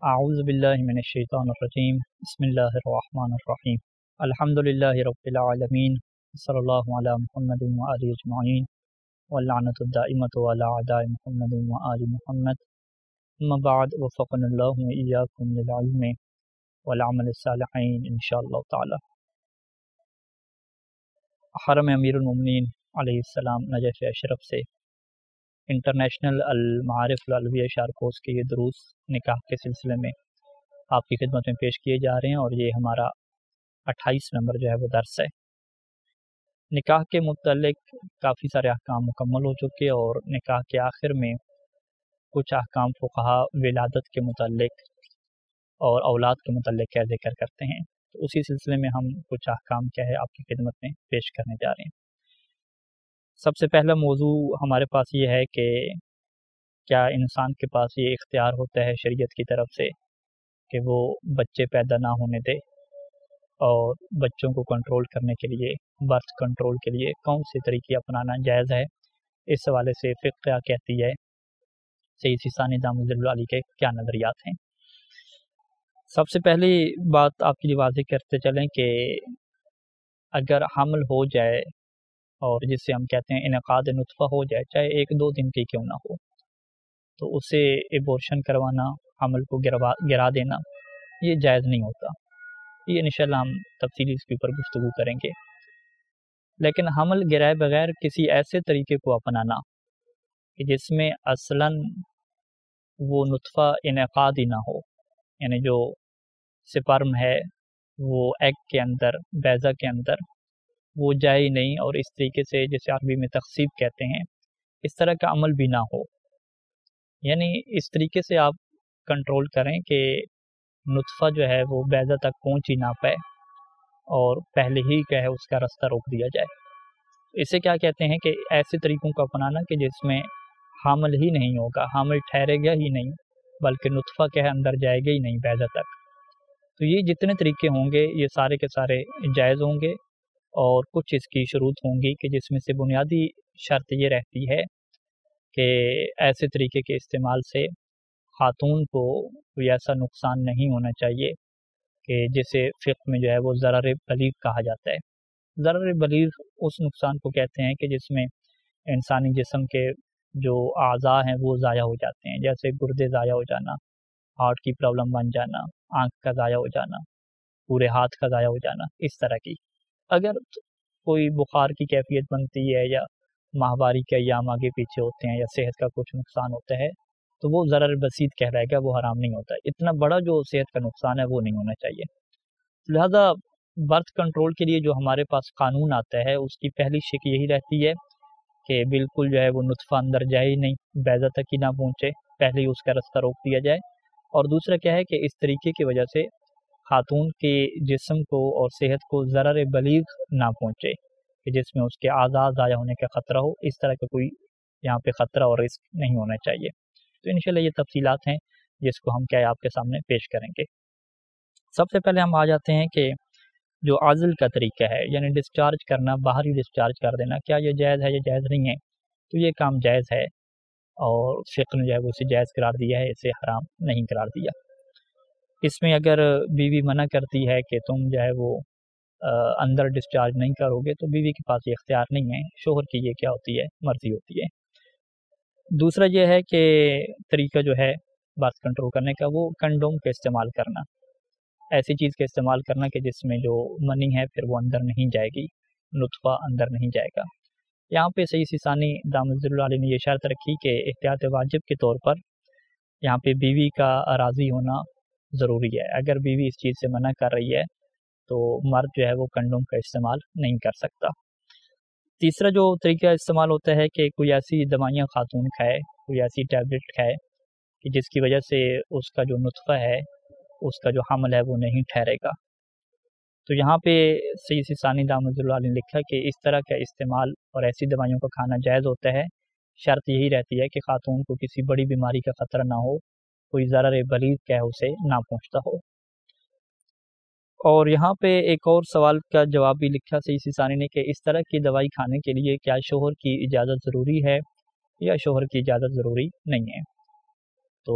اعوذ باللہ من الشیطان الرجیم بسم اللہ الرحمن الرحیم الحمدللہ رب العالمین صلی اللہ علی محمد وآلہ اجمعین واللعنۃ الدائمۃ علی اعداء محمد وآل محمد اما بعد وفقنا اللہ وإیاکم للعلم والعمل الصالحین انشاءاللہ تعالی۔ حرم امیر المومنین علیہ السلام نجف اشرف سے انٹرنیشنل المعارف العلویہ شارکوس کے یہ دروس نکاح کے سلسلے میں آپ کی خدمت میں پیش کیے جا رہے ہیں، اور یہ ہمارا 28 نمبر جو ہے وہ درس ہے۔ نکاح کے متعلق کافی سارے احکام مکمل ہو چکے، اور نکاح کے آخر میں کچھ احکام فقہا ولادت کے متعلق اور اولاد کے متعلق کیا ذکر کرتے ہیں، تو اسی سلسلے میں ہم کچھ احکام کیا ہے آپ کی خدمت میں پیش کرنے جا رہے ہیں۔ سب سے پہلا موضوع ہمارے پاس یہ ہے کہ کیا انسان کے پاس یہ اختیار ہوتا ہے شریعت کی طرف سے کہ وہ بچے پیدا نہ ہونے دے، اور بچوں کو کنٹرول کرنے کے لیے، برتھ کنٹرول کے لیے کون سے طریقے اپنانا جائز ہے؟ اس حوالے سے فقہ کیا کہتی ہے، سید ثانی دامت ظل العالی کے کیا نظریات ہیں؟ سب سے پہلی بات آپ کی واضح کرتے چلیں کہ اگر حمل ہو جائے اور جس سے ہم کہتے ہیں انعقاد نطفہ ہو جائے، چاہے 1-2 دن کی کیوں نہ ہو، تو اسے ایبورشن کروانا، حمل کو گرا دینا، یہ جائز نہیں ہوتا۔ یہ انشاءاللہ ہم تفصیلی اس کے اوپر گفتگو کریں گے۔ لیکن حمل گرائے بغیر کسی ایسے طریقے کو اپنانا کہ جس میں اصلاً وہ نطفہ انعقاد ہی نہ ہو، یعنی جو سپرم ہے وہ ایگ کے اندر، بیضہ کے اندر وہ جائے ہی نہیں، اور اس طریقے سے جسے عربی میں تخصیب کہتے ہیں، اس طرح کا عمل بھی نہ ہو، یعنی اس طریقے سے آپ کنٹرول کریں کہ نطفہ جو ہے وہ بیضہ تک پہنچ ہی نہ پائے، اور پہلے ہی کیا ہے اس کا راستہ روک دیا جائے۔ اسے کیا کہتے ہیں کہ ایسے طریقوں کو اپنانا کہ جس میں حامل ہی نہیں ہوگا، حامل ٹھہرے گا ہی نہیں، بلکہ نطفہ کیا ہے اندر جائے گا ہی نہیں بیضہ تک۔ تو یہ جتنے طریقے ہوں گے یہ سارے کے سارے جائز ہوں گے، اور کچھ اس کی شروط ہوں گی کہ جس میں سے بنیادی شرط یہ رہتی ہے کہ ایسے طریقے کے استعمال سے خاتون کو کوئی ایسا نقصان نہیں ہونا چاہیے کہ جسے فقہ میں جو ہے وہ ضرر بلیغ کہا جاتا ہے۔ ضرر بلیغ اس نقصان کو کہتے ہیں کہ جس میں انسانی جسم کے جو اعضاء ہیں وہ ضائع ہو جاتے ہیں، جیسے گردے ضائع ہو جانا، ہارٹ کی پرابلم بن جانا، آنکھ کا ضائع ہو جانا، پورے ہاتھ کا ضائع ہو جانا، اس طرح کی۔ اگر کوئی بخار کی کیفیت بنتی ہے، یا ماہواری کے ایام آگے پیچھے ہوتے ہیں، یا صحت کا کچھ نقصان ہوتا ہے، تو وہ ضرر بسیط کہلائے گا، وہ حرام نہیں ہوتا۔ اتنا بڑا جو صحت کا نقصان ہے وہ نہیں ہونا چاہیے۔ لہذا برتھ کنٹرول کے لیے جو ہمارے پاس قانون آتا ہے اس کی پہلی شک یہی رہتی ہے کہ بالکل جو ہے وہ نطفہ اندر جائے ہی نہیں، بیضہ تک ہی نہ پہنچے، پہلے ہی اس کا راستہ روک دیا جائے۔ اور دوسرا کیا ہے کہ اس طریقے کی وجہ سے خاتون کے جسم کو اور صحت کو ضرر بلیغ نہ پہنچے کہ جس میں اس کے اعضاء ضائع ہونے کا خطرہ ہو، اس طرح کا کوئی یہاں پہ خطرہ اور رسک نہیں ہونا چاہیے۔ تو انشاءاللہ یہ تفصیلات ہیں جس کو ہم کیا ہے آپ کے سامنے پیش کریں گے۔ سب سے پہلے ہم آ جاتے ہیں کہ جو عزل کا طریقہ ہے، یعنی ڈسچارج کرنا، باہری ڈسچارج کر دینا، کیا یہ جائز ہے یا جائز نہیں ہے؟ تو یہ کام جائز ہے، اور فقہ نے جو ہے وہ اسے جائز قرار دیا ہے، اسے حرام نہیں قرار دیا۔ اس میں اگر بیوی منع کرتی ہے کہ تم جو ہے وہ اندر ڈسچارج نہیں کرو گے، تو بیوی کے پاس یہ اختیار نہیں ہے، شوہر کی یہ کیا ہوتی ہے، مرضی ہوتی ہے۔ دوسرا یہ ہے کہ طریقہ جو ہے برتھ کنٹرول کرنے کا، وہ کنڈوم کا استعمال کرنا، ایسی چیز کا استعمال کرنا کہ جس میں جو منی ہے پھر وہ اندر نہیں جائے گی، نطفہ اندر نہیں جائے گا۔ یہاں پہ سید ثانی دامت ظل العالی نے یہ شرط رکھی کہ احتیاط واجب کے طور پر یہاں پہ بیوی کا راضی ہونا ضروری ہے۔ اگر بیوی اس چیز سے منع کر رہی ہے تو مرد جو ہے وہ کنڈوم کا استعمال نہیں کر سکتا۔ تیسرا جو طریقہ استعمال ہوتا ہے کہ کوئی ایسی دوائیاں خاتون کھائے، کوئی ایسی ٹیبلٹ کھائے کہ جس کی وجہ سے اس کا جو نطفہ ہے، اس کا جو حمل ہے وہ نہیں ٹھہرے گا۔ تو یہاں پہ سید ثانی دامت ظل العالی نے لکھا کہ اس طرح کا استعمال اور ایسی دوائیوں کا کھانا جائز ہوتا ہے، شرط یہی رہتی ہے کہ خاتون کو کسی بڑی بیماری کا خطرہ نہ ہو، کوئی ضرر بلیغ کیا ہے اسے نہ پہنچتا ہو۔ اور یہاں پہ ایک اور سوال کا جواب بھی لکھا سید ثانی نے کہ اس طرح کی دوائی کھانے کے لیے کیا شوہر کی اجازت ضروری ہے یا شوہر کی اجازت ضروری نہیں ہے؟ تو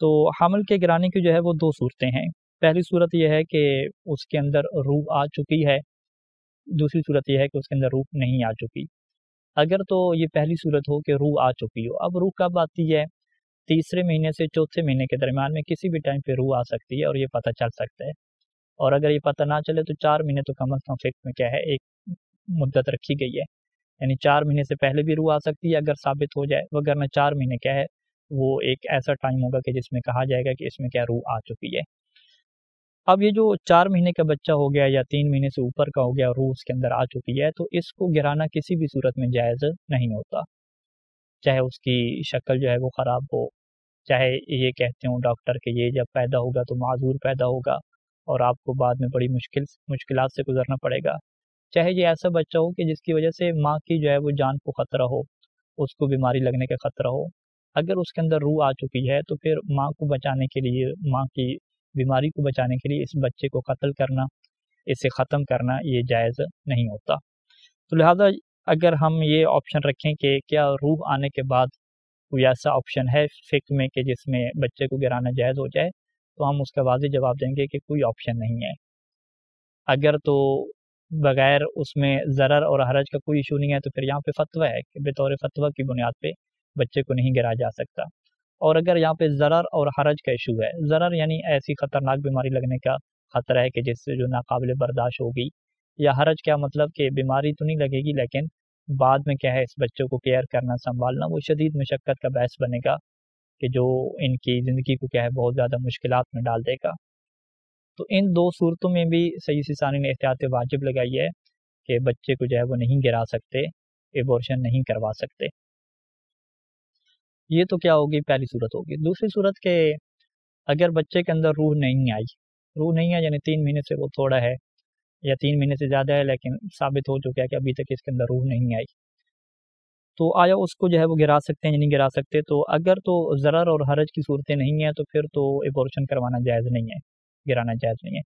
تو حمل کے گرانے کی جو ہے وہ دو صورتیں ہیں. پہلی صورت یہ ہے کہ اس کے اندر روح آ چکی ہے، دوسری صورت یہ ہے کہ اس کے اندر روح نہیں آ چکی. اگر تو یہ پہلی صورت ہو کہ روح آ چکی ہو، اب روح کب آتی ہے؟ تیسرے مہینے سے چوتھے مہینے کے درمیان میں کسی بھی ٹائم پہ روح آ سکتی ہے اور یہ پتہ چل سکتا ہے. اور اگر یہ پتہ نہ چلے تو 4 مہینے تو کم از کم فقہ میں کیا ہے ایک مدت رکھی گئی ہے، یعنی 4 مہینے سے پہلے بھی روح آ سکتی ہے اگر ثابت ہو جائے، وگرنہ 4 مہینے کیا ہے وہ ایک ایسا ٹائم ہوگا کہ جس میں کہا جائے گا کہ اس میں کیا روح آ چکی ہے. اب یہ جو 4 مہینے کا بچہ ہو گیا یا 3 مہینے سے اوپر کا ہو گیا اور روح اس کے اندر آ چکی ہے، تو اس کو گرانا کسی بھی صورت میں جائز نہیں ہوتا، چاہے اس کی شکل جو ہے وہ خراب ہو، چاہے یہ کہتے ہوں ڈاکٹر کہ یہ جب پیدا ہوگا تو معذور پیدا ہوگا اور آپ کو بعد میں بڑی مشکلات سے گزرنا پڑے گا، چاہے یہ ایسا بچہ ہو کہ جس کی وجہ سے ماں کی جو ہے وہ جان کو خطرہ ہو، اس کو بیماری لگنے کا خطرہ ہو. اگر اس کے اندر روح آ چکی ہے تو پھر ماں کو بچانے کے لیے، ماں کی بیماری کو بچانے کے لیے اس بچے کو قتل کرنا، اسے ختم کرنا یہ جائز نہیں ہوتا. تو لہٰذا اگر ہم یہ آپشن رکھیں کہ کیا روح آنے کے بعد کوئی ایسا آپشن ہے فقہ میں کہ جس میں بچے کو گرانا جائز ہو جائے، تو ہم اس کا واضح جواب دیں گے کہ کوئی آپشن نہیں ہے. اگر تو بغیر اس میں ضرر اور حرج کا کوئی ایشو نہیں ہے تو پھر یہاں پہ فتویٰ ہے کہ بطور فتویٰ کی بنیاد پہ بچے کو نہیں گرایا جا سکتا. اور اگر یہاں پہ ضرر اور حرج کا ایشو ہے، ضرر یعنی ایسی خطرناک بیماری لگنے کا خطرہ ہے کہ جس سے جو ناقابل برداشت ہوگی، یا حرج کیا مطلب کہ بیماری تو نہیں لگے گی لیکن بعد میں کیا ہے اس بچے کو کیئر کرنا، سنبھالنا وہ شدید مشقت کا باعث بنے گا کہ جو ان کی زندگی کو کیا ہے بہت زیادہ مشکلات میں ڈال دے گا. تو ان دو صورتوں میں بھی سید سیستانی نے احتیاط واجب لگائی ہے کہ بچے کو جو ہے وہ نہیں گرا سکتے، ایبورشن نہیں کروا سکتے. یہ تو کیا ہوگی، پہلی صورت ہوگی. دوسری صورت کہ اگر بچے کے اندر روح نہیں آئی یعنی 3 مہینے سے وہ تھوڑا ہے یا 3 مہینے سے زیادہ ہے لیکن ثابت ہو چکا ہے کہ ابھی تک اس کے اندر روح نہیں آئی، تو آیا اس کو جو ہے وہ گرا سکتے ہیں یا نہیں گرا سکتے؟ تو اگر تو ضرر اور حرج کی صورتیں نہیں ہیں تو پھر تو ایبورشن کروانا جائز نہیں ہے، گرانا جائز نہیں ہے.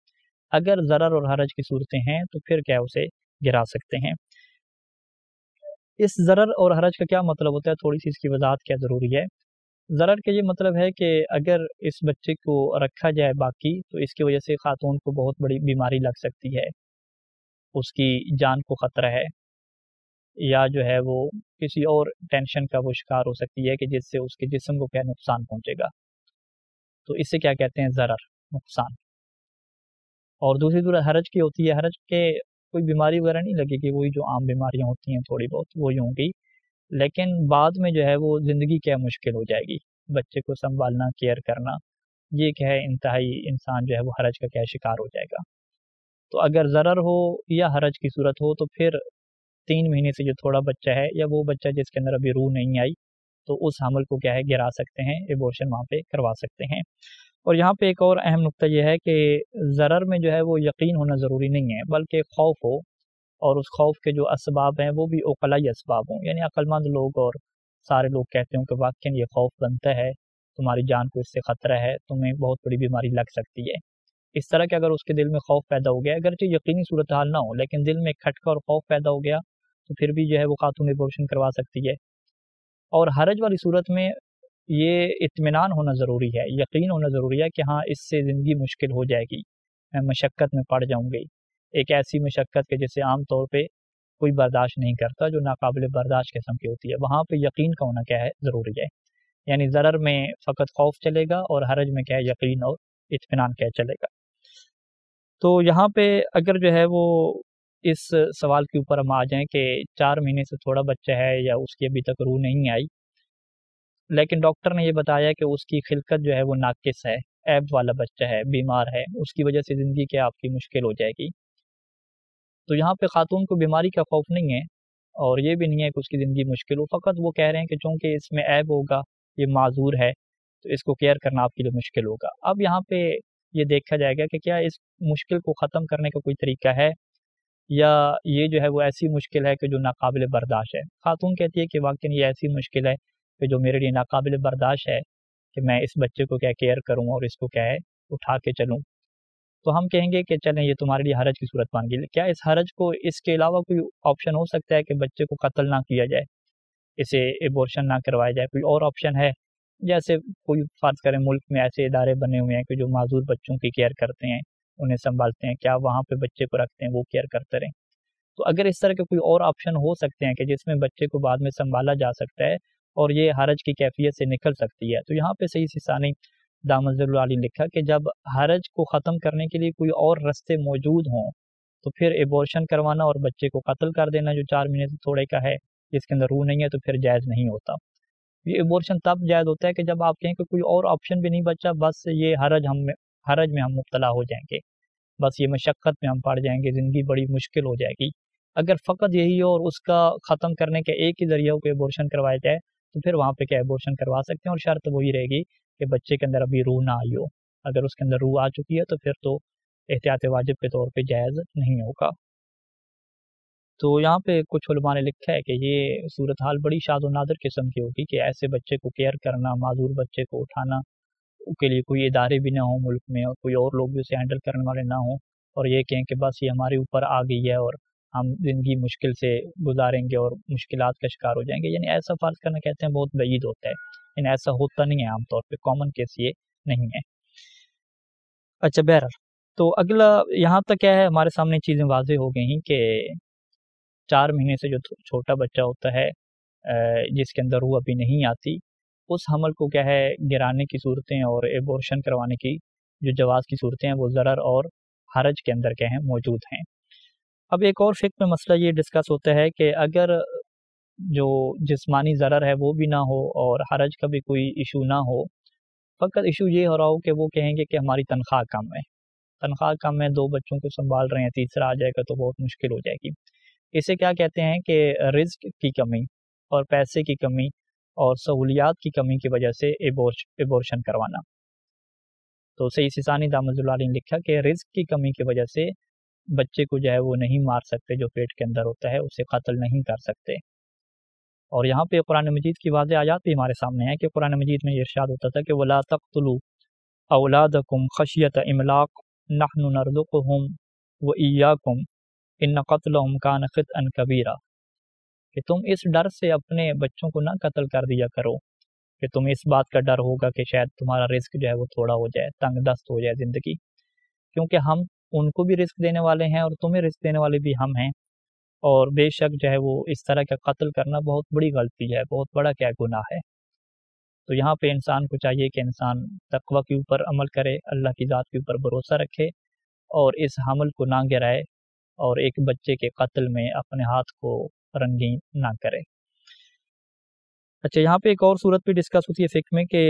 اگر ضرر اور حرج کی صورتیں ہیں تو پھر کیا اسے گرا سکتے ہیں. اس ضرر اور حرج کا کیا مطلب ہوتا ہے، تھوڑی سی اس کی وضاحت کیا ضروری ہے. ضرر کا یہ مطلب ہے کہ اگر اس بچے کو رکھا جائے باقی تو اس کی وجہ سے خاتون کو بہت بڑی بیماری لگ سکتی ہے، اس کی جان کو خطرہ ہے، یا جو ہے وہ کسی اور ٹینشن کا وہ شکار ہو سکتی ہے کہ جس سے اس کے جسم کو کیا نقصان پہنچے گا. تو اس سے کیا کہتے ہیں، ضرر، نقصان. اور دوسری صورت حرج کی ہوتی ہے. حرج کے کوئی بیماری وغیرہ نہیں لگے گی، وہی جو عام بیماریاں ہوتی ہیں تھوڑی بہت وہی ہوں گی، لیکن بعد میں جو ہے وہ زندگی کیا مشکل ہو جائے گی، بچے کو سنبھالنا، کیئر کرنا، یہ کیا ہے انتہائی انسان جو ہے وہ حرج کا کیا شکار ہو جائے گا. تو اگر ضرر ہو یا حرج کی صورت ہو تو پھر 3 مہینے سے جو تھوڑا بچہ ہے یا وہ بچہ جس کے اندر ابھی روح نہیں آئی تو اس حمل کو کیا ہے گرا سکتے ہیں، ایبورشن وہاں پہ کروا سکتے ہیں. اور یہاں پہ ایک اور اہم نقطہ یہ ہے کہ ضرر میں جو ہے وہ یقین ہونا ضروری نہیں ہے بلکہ خوف ہو، اور اس خوف کے جو اسباب ہیں وہ بھی عقلائی اسباب ہوں، یعنی عقل مند لوگ اور سارے لوگ کہتے ہوں کہ واقعی یہ خوف بنتا ہے، تمہاری جان کو اس سے خطرہ ہے، تمہیں بہت بڑی بیماری لگ سکتی ہے. اس طرح کہ اگر اس کے دل میں خوف پیدا ہو گیا، اگرچہ یقینی صورتحال نہ ہو لیکن دل میں کھٹکا اور خوف پیدا ہو گیا تو پھر بھی جو ہے وہ خاتون ایبورشن کروا سکتی ہے. اور حرج والی صورت میں یہ اطمینان ہونا ضروری ہے، یقین ہونا ضروری ہے کہ ہاں اس سے زندگی مشکل ہو جائے گی، میں مشقت میں پڑ جاؤں گی، ایک ایسی مشقت کہ جسے عام طور پہ کوئی برداشت نہیں کرتا، جو ناقابل برداشت قسم کی ہوتی ہے. وہاں پہ یقین کا ہونا کیا ہے ضروری ہے، یعنی ضرر میں فقط خوف چلے گا اور حرج میں کیا ہے یقین اور اطمینان کیا چلے گا. تو یہاں پہ اگر جو ہے وہ اس سوال کے اوپر ہم آ جائیں کہ 4 مہینے سے تھوڑا بچہ ہے یا اس کی ابھی تک روح نہیں آئی لیکن ڈاکٹر نے یہ بتایا کہ اس کی خلقت جو ہے وہ ناقص ہے، عیب والا بچہ ہے، بیمار ہے، اس کی وجہ سے زندگی کیا آپ کی مشکل ہو جائے گی. تو یہاں پہ خاتون کو بیماری کا خوف نہیں ہے اور یہ بھی نہیں ہے کہ اس کی زندگی مشکل ہو، فقط وہ کہہ رہے ہیں کہ چونکہ اس میں عیب ہوگا، یہ معذور ہے، تو اس کو کیئر کرنا آپ کے لیے مشکل ہوگا. اب یہاں پہ یہ دیکھا جائے گا کہ کیا اس مشکل کو ختم کرنے کا کوئی طریقہ ہے یا یہ جو ہے وہ ایسی مشکل ہے کہ جو ناقابل برداشت ہے. خاتون کہتی ہے کہ واقعی یہ ایسی مشکل ہے کہ جو میرے لیے ناقابل برداشت ہے کہ میں اس بچے کو کیا کیئر کروں اور اس کو کیا ہے اٹھا کے چلوں. تو ہم کہیں گے کہ چلیں یہ تمہارے لیے حرج کی صورت بن گئی. کیا اس حرج کو اس کے علاوہ کوئی آپشن ہو سکتا ہے کہ بچے کو قتل نہ کیا جائے، اسے ایبورشن نہ کروایا جائے؟ کوئی اور آپشن ہے جیسے کوئی فرض کریں ملک میں ایسے ادارے بنے ہوئے ہیں کہ جو معذور بچوں کی کیئر کرتے ہیں، انہیں سنبھالتے ہیں، کیا وہاں پہ بچے کو رکھتے ہیں وہ کیئر کرتے رہیں؟ تو اگر اس طرح کے کوئی اور آپشن ہو سکتے ہیں کہ جس میں بچے کو بعد میں سنبھالا جا سکتا ہے اور یہ حرج کی کیفیت سے نکل سکتی ہے، تو یہاں پہ صحیح ثانی دامت ظل نے لکھا کہ جب حرج کو ختم کرنے کے لیے کوئی اور رستے موجود ہوں تو پھر ایبورشن کروانا اور بچے کو قتل کر دینا جو 4 مہینے سے تھوڑے کا ہے، جس کے اندر روح نہیں ہے، تو پھر جائز نہیں ہوتا۔ یہ ایبورشن تب جائز ہوتا ہے کہ جب آپ کہیں کہ کوئی اور آپشن بھی نہیں بچا، بس یہ حرج میں ہم مبتلا ہو جائیں گے، بس یہ مشقت میں ہم پڑ جائیں گے، زندگی بڑی مشکل ہو جائے گی۔ اگر فقط یہی ہو اور اس کا ختم کرنے کے ایک ہی ذریعہ ہو کہ ایبورشن کروایا جائے، تو پھر وہاں پہ کیا ایبورشن کروا سکتے ہیں، اور شرط وہی رہے گی کہ بچے کے اندر ابھی روح نہ آئی ہو۔ اگر اس کے اندر روح آ چکی ہے تو پھر تو احتیاط واجب کے طور پہ جائز نہیں ہوگا۔ تو یہاں پہ کچھ علماء نے لکھا ہے کہ یہ صورتحال بڑی شاذ و نادر قسم کی ہوگی کہ ایسے بچے کو کیئر کرنا، معذور بچے کو اٹھانا کے لیے کوئی ادارے بھی نہ ہوں ملک میں، اور کوئی اور لوگ بھی اسے ہینڈل کرنے والے نہ ہوں، اور یہ کہیں کہ بس یہ ہمارے اوپر آ گئی ہے اور ہم زندگی مشکل سے گزاریں گے اور مشکلات کا شکار ہو جائیں گے۔ یعنی ایسا فرض کرنا کہتے ہیں بہت بعید ہوتا ہے، یعنی ایسا ہوتا نہیں ہے، عام طور پہ کامن کیس یہ نہیں ہے۔ اچھا، بہرحال تو اگلا یہاں تک کیا ہے، ہمارے سامنے چیزیں واضح ہو گئی ہیں کہ 4 مہینے سے جو چھوٹا بچہ ہوتا ہے جس کے اندر روح ابھی نہیں آتی، اس حمل کو کیا ہے گرانے کی صورتیں اور ایبورشن کروانے کی جو جواز کی صورتیں ہیں وہ ضرر اور حرج کے اندر کیا ہیں موجود ہیں۔ اب ایک اور فقہ میں مسئلہ یہ ڈسکس ہوتا ہے کہ اگر جو جسمانی ضرر ہے وہ بھی نہ ہو اور حرج کا بھی کوئی ایشو نہ ہو، فقط ایشو یہ ہو رہا ہو کہ وہ کہیں گے کہ ہماری تنخواہ کم ہے، تنخواہ کم ہے، 2 بچوں کو سنبھال رہے ہیں، تیسرا آ جائے گا تو بہت مشکل ہو جائے گی۔ اسے کیا کہتے ہیں کہ رزق کی کمی اور پیسے کی کمی اور سہولیات کی کمی کی وجہ سے ایبورشن کروانا۔ تو سید ثانی دامت ظل نے لکھا کہ رزق کی کمی کی وجہ سے بچے کو جو ہے وہ نہیں مار سکتے، جو پیٹ کے اندر ہوتا ہے اسے قتل نہیں کر سکتے۔ اور یہاں پہ قرآن مجید کی واضح آیات بھی ہمارے سامنے ہے کہ قرآن مجید میں یہ ارشاد ہوتا تھا کہ وَلَا تَقْتُلُوا أَوْلَادَكُمْ خَشْيَةَ إِمْلَاقٍ نَحْنُ نَرْزُقُهُمْ وَإِيَّاكُمْ إِنَّ قَتْلَهُمْ كَانَ خِطْئًا كَبِيرًا، کہ تم اس ڈر سے اپنے بچوں کو نہ قتل کر دیا کرو کہ تمہیں اس بات کا ڈر ہوگا کہ شاید تمہارا رزق جو ہے وہ تھوڑا ہو جائے، تنگ دست ہو جائے زندگی، کیونکہ ہم ان کو بھی رزق دینے والے ہیں اور تمہیں رزق دینے والے بھی ہم ہیں، اور بے شک جو ہے وہ اس طرح کا قتل کرنا بہت بڑی غلطی ہے، بہت بڑا کیا گناہ ہے۔ تو یہاں پہ انسان کو چاہیے کہ انسان تقوی کے اوپر عمل کرے، اللہ کی ذات کے اوپر بھروسہ رکھے اور اس حمل کو نہ گرائے اور ایک بچے کے قتل میں اپنے ہاتھ کو رنگین نہ کرے۔ اچھا، یہاں پہ ایک اور صورت بھی ڈسکس ہوتی ہے فقہ میں کہ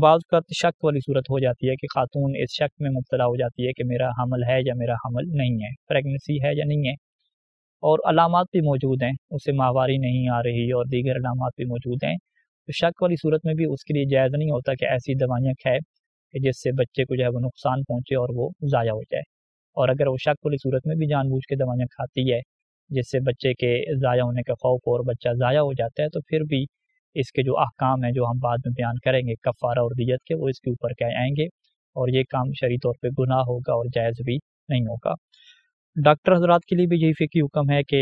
بعض کا شک والی صورت ہو جاتی ہے کہ خاتون اس شک میں مبتلا ہو جاتی ہے کہ میرا حمل ہے یا میرا حمل نہیں ہے، پریگننسی ہے یا نہیں ہے، اور علامات بھی موجود ہیں، اسے ماہواری نہیں آ رہی اور دیگر علامات بھی موجود ہیں، تو شک والی صورت میں بھی اس کے لیے جائز نہیں ہوتا کہ ایسی دوائیاں کھائے کہ جس سے بچے کو جو ہے وہ نقصان پہنچے اور وہ ضائع ہو جائے، اور اگر وہ شک والی صورت میں بھی جان بوجھ کے دوائیاں کھاتی ہے جس سے بچے کے ضائع ہونے کا خوف اور بچہ ضائع ہو جاتا ہے، تو پھر بھی اس کے جو احکام ہیں جو ہم بعد میں بیان کریں گے کفارہ اور دیت کے، وہ اس کے اوپر کیا آئیں گے، اور یہ کام شرعی طور پہ گناہ ہوگا اور جائز بھی نہیں ہوگا۔ ڈاکٹر حضرات کے لیے بھی یہی فقہی حکم ہے کہ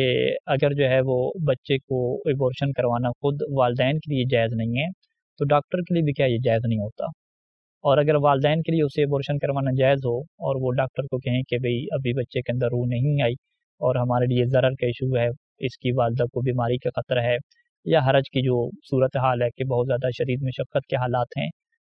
اگر جو ہے وہ بچے کو ایبورشن کروانا خود والدین کے لیے جائز نہیں ہے تو ڈاکٹر کے لیے بھی کیا یہ جائز نہیں ہوتا، اور اگر والدین کے لیے اسے ایبورشن کروانا جائز ہو اور وہ ڈاکٹر کو کہیں کہ بھئی ابھی بچے کے اندر روح نہیں آئی اور ہمارے لیے ضرر کا ایشو ہے، اس کی والدہ کو بیماری کا خطرہ ہے یا حرج کی جو صورت حال ہے کہ بہت زیادہ شدید مشقت کے حالات ہیں،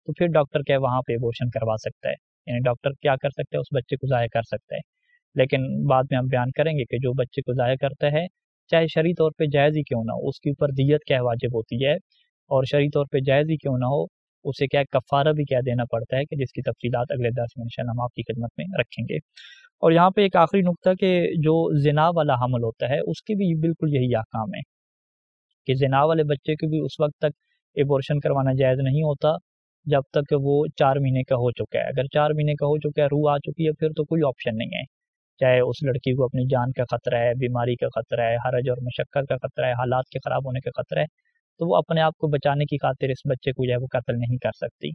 تو پھر ڈاکٹر کیا وہاں پہ ایبورشن کروا سکتا ہے، یعنی ڈاکٹر کیا کر سکتا ہے، اس بچے کو ضائع کر سکتا ہے۔ لیکن بعد میں ہم بیان کریں گے کہ جو بچے کو ضائع کرتا ہے چاہے شرعی طور پہ جائز ہی کیوں نہ ہو، اس کے اوپر دیت کیا واجب ہوتی ہے، اور شرعی طور پہ جائز ہی کیوں نہ ہو اسے کیا کفارہ بھی کیا دینا پڑتا ہے کہ جس کی تفصیلات اگلے درس میں انشاءاللہ ہم آپ کی خدمت میں رکھیں گے۔ اور یہاں پہ ایک آخری نقطہ کہ جو زنا والا حمل ہوتا ہے اس کے بھی بالکل یہی احکام ہے کہ زنا والے بچے کو بھی اس وقت تک ایبورشن کروانا جائز نہیں ہوتا جب تک وہ 4 مہینے کا ہو چکا ہے۔ اگر 4 مہینے کا ہو چکا ہے، روح آ چکی ہے، پھر تو کوئی آپشن نہیں ہے، چاہے اس لڑکی کو اپنی جان کا خطرہ ہے، بیماری کا خطرہ ہے، حرج اور مشقت کا خطرہ ہے، حالات کے خراب ہونے کا خطرہ ہے، تو وہ اپنے آپ کو بچانے کی خاطر اس بچے کو جو ہے وہ قتل نہیں کر سکتی۔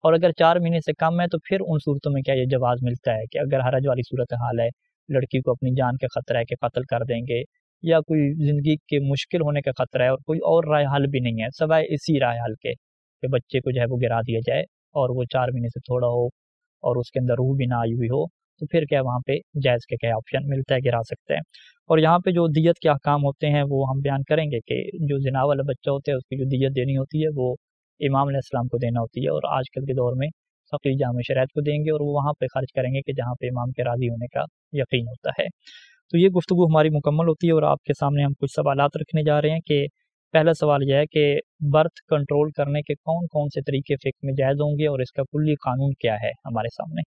اور اگر 4 مہینے سے کم ہے تو پھر ان صورتوں میں کیا یہ جواز ملتا ہے کہ اگر حرج والی صورت حال ہے، لڑکی کو اپنی جان کا خطرہ ہے کہ قتل کر دیں گے، یا کوئی زندگی کے مشکل ہونے کا خطرہ ہے اور کوئی اور رائے حل بھی نہیں ہے سوائے اسی رائے حل کے کہ بچے کو جو ہے وہ گرا دیا جائے اور وہ 4 مہینے سے تھوڑا ہو اور اس کے اندر روح بھی نہ آئی ہوئی ہو، تو پھر کیا وہاں پہ جائز کے کیا آپشن ملتا ہے، گرا سکتے ہیں۔ اور یہاں پہ جو دیت کے احکام ہوتے ہیں وہ ہم بیان کریں گے کہ جو زنا والا بچہ ہوتا ہے اس کی جو دیت دینی ہوتی ہے وہ امام علیہ السلام کو دینا ہوتی ہے، اور آج کل کے دور میں فقیہ جامع شرائط کو دیں گے اور وہ وہاں پہ خرچ کریں گے کہ جہاں پہ امام کے راضی ہونے کا یقین ہوتا ہے۔ تو یہ گفتگو ہماری مکمل ہوتی ہے اور آپ کے سامنے ہم کچھ سوالات رکھنے جا رہے ہیں کہ پہلا سوال یہ ہے کہ برتھ کنٹرول کرنے کے کون کون سے طریقے فقہ میں جائز ہوں گے اور اس کا کلی قانون کیا ہے ہمارے سامنے۔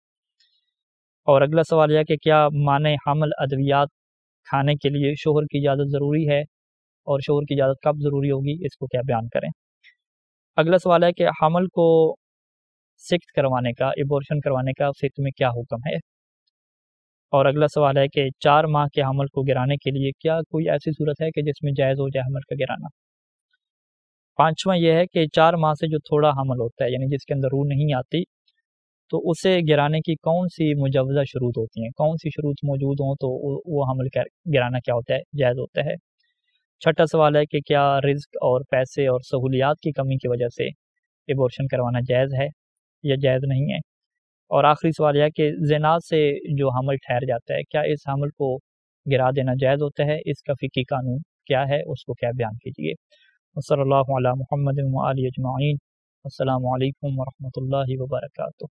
اور اگلا سوال یہ ہے کہ کیا مانع حمل ادویات کھانے کے لیے شوہر کی اجازت ضروری ہے، اور شوہر کی اجازت کب ضروری ہوگی، اس کو کیا بیان کریں۔ اگلا سوال ہے کہ حمل کو سکت کروانے کا، ایبورشن کروانے کا فقہ میں کیا حکم ہے۔ اور اگلا سوال ہے کہ 4 ماہ کے حمل کو گرانے کے لیے کیا کوئی ایسی صورت ہے کہ جس میں جائز ہو جائے حمل کا گرانا۔ پانچواں یہ ہے کہ 4 ماہ سے جو تھوڑا حمل ہوتا ہے یعنی جس کے اندر روح نہیں آتی، تو اسے گرانے کی کون سی مجوزہ شروط ہوتی ہیں، کون سی شروط موجود ہوں تو وہ حمل گرانا کیا ہوتا ہے، جائز ہوتا ہے۔ چھٹا سوال ہے کہ کیا رزق اور پیسے اور سہولیات کی کمی کی وجہ سے ایبورشن کروانا جائز ہے یا جائز نہیں ہے۔ اور آخری سوال یہ ہے کہ زنا سے جو حمل ٹھہر جاتا ہے، کیا اس حمل کو گرا دینا جائز ہوتا ہے، اس کا فقہی قانون کیا ہے، اس کو کیا بیان کیجیے۔ صلی اللہ علی محمد و آلہ اجمعین۔ السلام علیکم ورحمۃ اللہ وبرکاتہ۔